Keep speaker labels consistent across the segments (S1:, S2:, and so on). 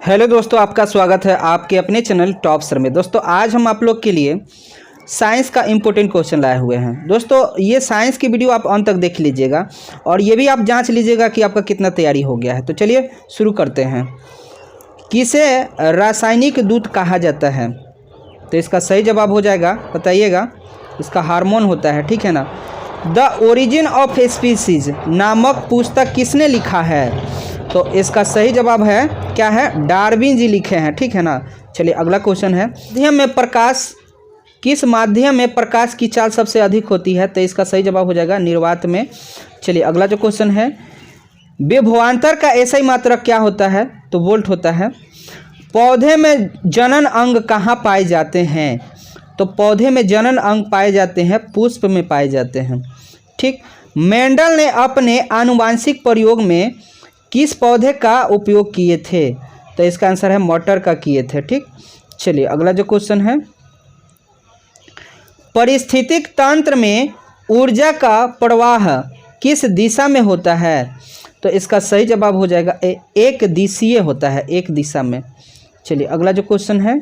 S1: Hello दोस्तों, आपका स्वागत है आपके अपने चैनल टॉप सर में। दोस्तों आज हम आप लोग के लिए साइंस का इम्पोर्टेंट क्वेश्चन लाए हुए हैं। दोस्तों ये साइंस की वीडियो आप अंत तक देख लीजिएगा और ये भी आप जांच लीजिएगा कि आपका कितना तैयारी हो गया है। तो चलिए शुरू करते हैं। किसे रासायनिक दूत कहा जाता है? तो इसका सही जवाब हो जाएगा, बताइएगा, इसका हार्मोन होता है, ठीक है ना। द ओरिजिन ऑफ स्पीसीज नामक पुस्तक किसने लिखा है? तो इसका सही जवाब है क्या है? डार्विन जी लिखे हैं, ठीक है ना। चलिए अगला क्वेश्चन है, माध्यम में प्रकाश, किस माध्यम में प्रकाश की चाल सबसे अधिक होती है? तो इसका सही जवाब हो जाएगा निर्वात में। चलिए अगला जो क्वेश्चन है, विभवांतर का ऐसा ही मात्रक क्या होता है? तो वोल्ट होता है। पौधे में जनन अंग कहाँ पाए जाते हैं? तो पौधे में जनन अंग पाए जाते हैं पुष्प में पाए जाते हैं, ठीक। मेंडल ने अपने आनुवांशिक प्रयोग में किस पौधे का उपयोग किए थे? तो इसका आंसर है मटर का किए थे, ठीक। चलिए अगला जो क्वेश्चन है, परिस्थितिक तंत्र में ऊर्जा का प्रवाह किस दिशा में होता है? तो इसका सही जवाब हो जाएगा एक दिशीय होता है, एक दिशा में। चलिए अगला जो क्वेश्चन है,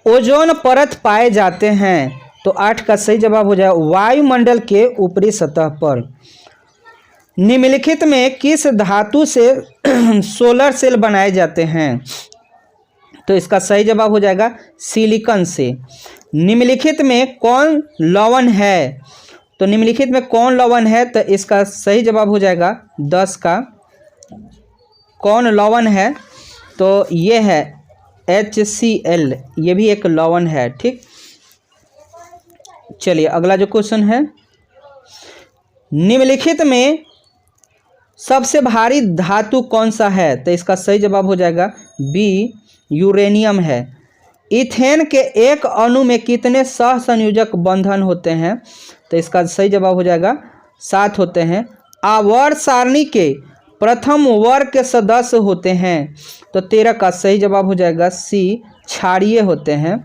S1: ओजोन परत पाए जाते हैं। तो 8 का सही जवाब हो जाएगा वायुमंडल के ऊपरी सतह पर। निम्नलिखित में किस धातु से सोलर सेल बनाए जाते हैं? तो इसका सही जवाब हो जाएगा सिलिकॉन से। निम्नलिखित में कौन लवण है? तो निम्नलिखित में कौन लवण है? तो इसका सही जवाब हो जाएगा 10 का। कौन लवण है? तो ये है HCl, ये भी एक लवण है, ठीक। चलिए अगला जो क्वेश्चन है, निम्नलिखित में सबसे भारी धातु कौन सा है? तो इसका सही जवाब हो जाएगा बी, यूरेनियम है। इथेन के एक अणु में कितने सहसंयोजक बंधन होते हैं? तो इसका सही जवाब हो जाएगा 7 होते हैं। आवर्त सारणी के प्रथम वर्ग के सदस्य होते हैं। तो 13 का सही जवाब हो जाएगा सी, क्षारीय होते हैं।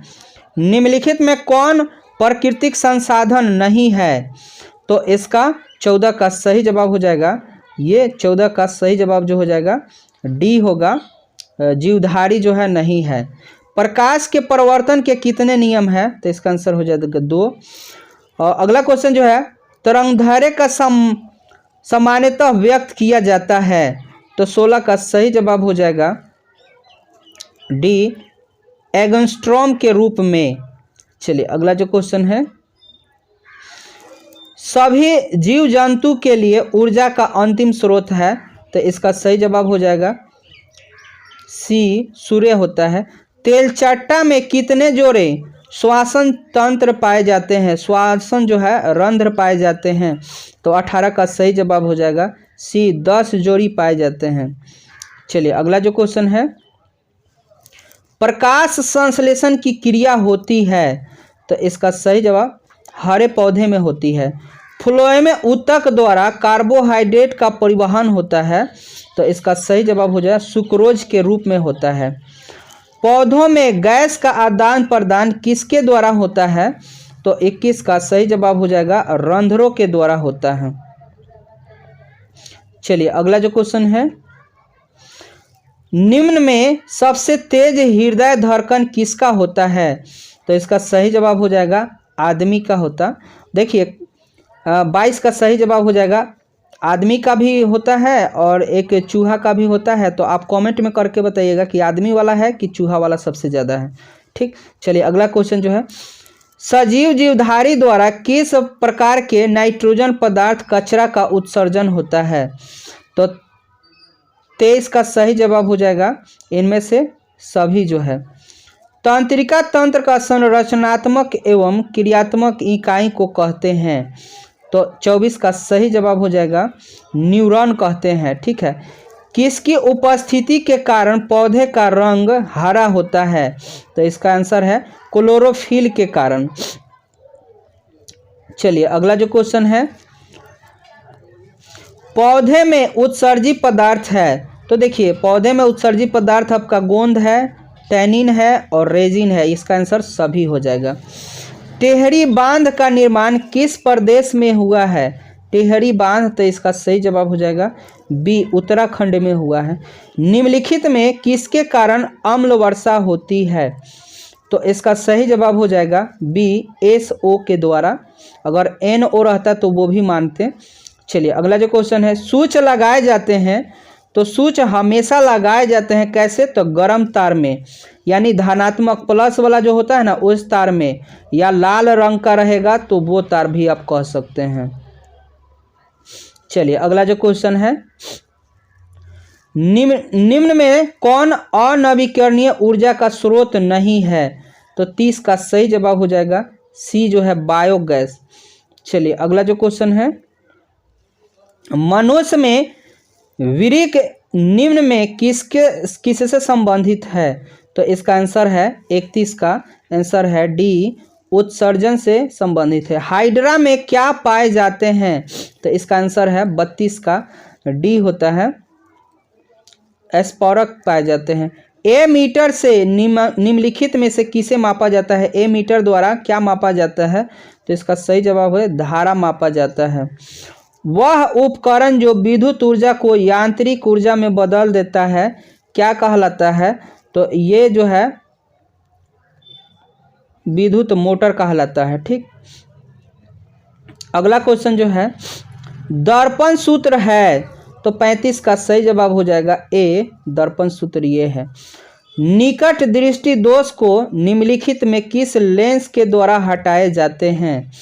S1: निम्नलिखित में कौन प्राकृतिक संसाधन नहीं है? तो इसका 14 का सही जवाब हो जाएगा, ये 14 का सही जवाब जो हो जाएगा डी होगा, जीवधारी जो है नहीं है। प्रकाश के परिवर्तन के कितने नियम है? तो इसका आंसर हो जाएगा 2। और अगला क्वेश्चन जो है, तरंगदैर्घ्य का सामान्यतः व्यक्त किया जाता है। तो 16 का सही जवाब हो जाएगा डी, एंगस्ट्रॉम के रूप में। चलिए अगला जो क्वेश्चन है, सभी जीव जंतु के लिए ऊर्जा का अंतिम स्रोत है। तो इसका सही जवाब हो जाएगा सी, सूर्य होता है। तेलचट्टा में कितने जोड़े श्वासन तंत्र पाए जाते हैं? श्वासन जो है रंध्र पाए जाते हैं। तो 18 का सही जवाब हो जाएगा सी, 10 जोड़ी पाए जाते हैं। चलिए अगला जो क्वेश्चन है, प्रकाश संश्लेषण की क्रिया होती है। तो इसका सही जवाब हरे पौधे में होती है। फ्लोएम ऊतक द्वारा कार्बोहाइड्रेट का परिवहन होता है। तो इसका सही जवाब हो जाएगा सुक्रोज के रूप में होता है। पौधों में गैस का आदान प्रदान किसके द्वारा होता है? तो 21 का सही जवाब हो जाएगा रंध्रों के द्वारा होता है। चलिए अगला जो क्वेश्चन है, निम्न में सबसे तेज हृदय धड़कन किसका होता है? तो इसका सही जवाब हो जाएगा आदमी का होता। देखिए 22 का सही जवाब हो जाएगा आदमी का भी होता है और एक चूहा का भी होता है। तो आप कमेंट में करके बताइएगा कि आदमी वाला है कि चूहा वाला सबसे ज़्यादा है, ठीक। चलिए अगला क्वेश्चन जो है, सजीव जीवधारी द्वारा किस प्रकार के नाइट्रोजन पदार्थ कचरा का उत्सर्जन होता है? तो 23 का सही जवाब हो जाएगा इनमें से सभी जो है। तंत्रिका तंत्र का संरचनात्मक एवं क्रियात्मक इकाई को कहते हैं। तो 24 का सही जवाब हो जाएगा न्यूरॉन कहते हैं, ठीक है। किसकी उपस्थिति के कारण पौधे का रंग हरा होता है? तो इसका आंसर है क्लोरोफिल के कारण। चलिए अगला जो क्वेश्चन है, पौधे में उत्सर्जित पदार्थ है। तो देखिए पौधे में उत्सर्जित पदार्थ आपका गोंद है, टैनिन है और रेजिन है। इसका आंसर सभी हो जाएगा। टेहरी बांध का निर्माण किस प्रदेश में हुआ है? टेहरी बांध, तो इसका सही जवाब हो जाएगा बी, उत्तराखंड में हुआ है। निम्नलिखित में किसके कारण अम्ल वर्षा होती है? तो इसका सही जवाब हो जाएगा बी, SO के द्वारा। अगर NO रहता तो वो भी मानते। चलिए अगला जो क्वेश्चन है, स्विच लगाए जाते हैं, तो स्विच हमेशा लगाए जाते हैं कैसे? तो गर्म तार में, यानी धनात्मक प्लस वाला जो होता है ना उस तार में, या लाल रंग का रहेगा तो वो तार भी आप कह सकते हैं। चलिए अगला जो क्वेश्चन है, निम्न में कौन अनवीकरणीय ऊर्जा का स्रोत नहीं है? तो 30 का सही जवाब हो जाएगा सी, जो है बायोगैस। चलिए अगला जो क्वेश्चन है, मनुष्य में वृक्क निम्न में किससे संबंधित है? तो इसका आंसर है 31 का आंसर है डी, उत्सर्जन से संबंधित है। हाइड्रा में क्या पाए जाते हैं? तो इसका आंसर है 32 का डी होता है, स्पोरक पाए जाते हैं। ए मीटर से निम्नलिखित में से किसे मापा जाता है? ए मीटर द्वारा क्या मापा जाता है? तो इसका सही जवाब है धारा मापा जाता है। वह उपकरण जो विद्युत ऊर्जा को यांत्रिक ऊर्जा में बदल देता है क्या कहलाता है? तो ये जो है विद्युत मोटर कहलाता है। ठीक, अगला क्वेश्चन जो है, दर्पण सूत्र है, तो 35 का सही जवाब हो जाएगा ए, दर्पण सूत्र ये है। निकट दृष्टि दोष को निम्नलिखित में किस लेंस के द्वारा हटाए जाते हैं?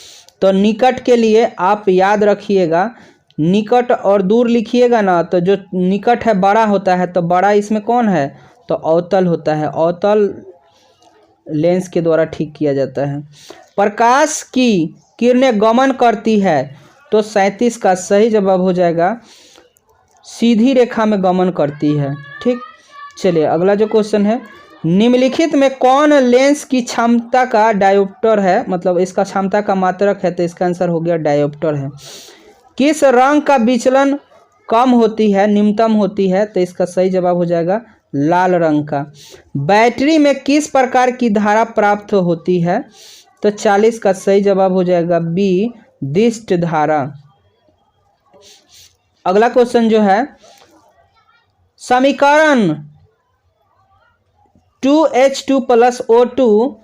S1: तो निकट के लिए आप याद रखिएगा, निकट और दूर लिखिएगा ना, तो जो निकट है बड़ा होता है, तो बड़ा इसमें कौन है? तो अवतल होता है, अवतल लेंस के द्वारा ठीक किया जाता है। प्रकाश की किरणें गमन करती है, तो 37 का सही जवाब हो जाएगा सीधी रेखा में गमन करती है। ठीक, चलिए अगला जो क्वेश्चन है, निम्नलिखित में कौन लेंस की क्षमता का डायोप्टर है? मतलब इसका क्षमता का मात्रक है, तो इसका आंसर हो गया डायोप्टर है। किस रंग का विचलन कम होती है, निम्नतम होती है? तो इसका सही जवाब हो जाएगा लाल रंग का। बैटरी में किस प्रकार की धारा प्राप्त होती है? तो 40 का सही जवाब हो जाएगा बी, दिष्ट धारा। अगला क्वेश्चन जो है, समीकरण 2H2 + O2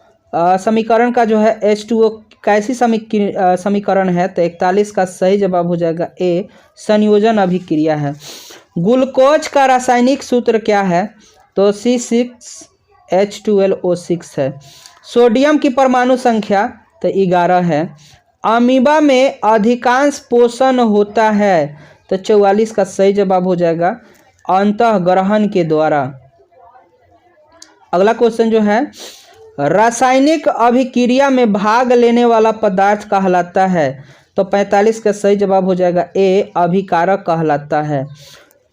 S1: समीकरण का जो है H2O कैसी समीकरण है? तो 41 का सही जवाब हो जाएगा ए, संयोजन अभिक्रिया है। ग्लूकोज का रासायनिक सूत्र क्या है? तो C6H12O6 है। सोडियम की परमाणु संख्या तो 11 है। अमीबा में अधिकांश पोषण होता है, तो 44 का सही जवाब हो जाएगा अंतःग्रहण के द्वारा। अगला क्वेश्चन जो है, रासायनिक अभिक्रिया में भाग लेने वाला पदार्थ कहलाता है? तो 45 का सही जवाब हो जाएगा ए, अभिकारक कहलाता है।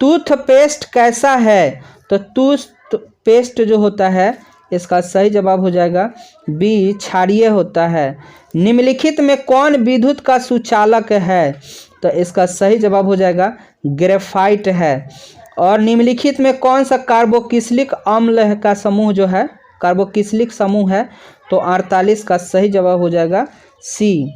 S1: टूथपेस्ट कैसा है? तो टूथपेस्ट जो होता है इसका सही जवाब हो जाएगा बी, क्षारीय होता है। निम्नलिखित में कौन विद्युत का सुचालक है? तो इसका सही जवाब हो जाएगा ग्रेफाइट है। और निम्नलिखित में कौन सा कार्बोक्सिलिक अम्ल का समूह जो है कार्बोक्सिलिक समूह है? तो 48 का सही जवाब हो जाएगा सी।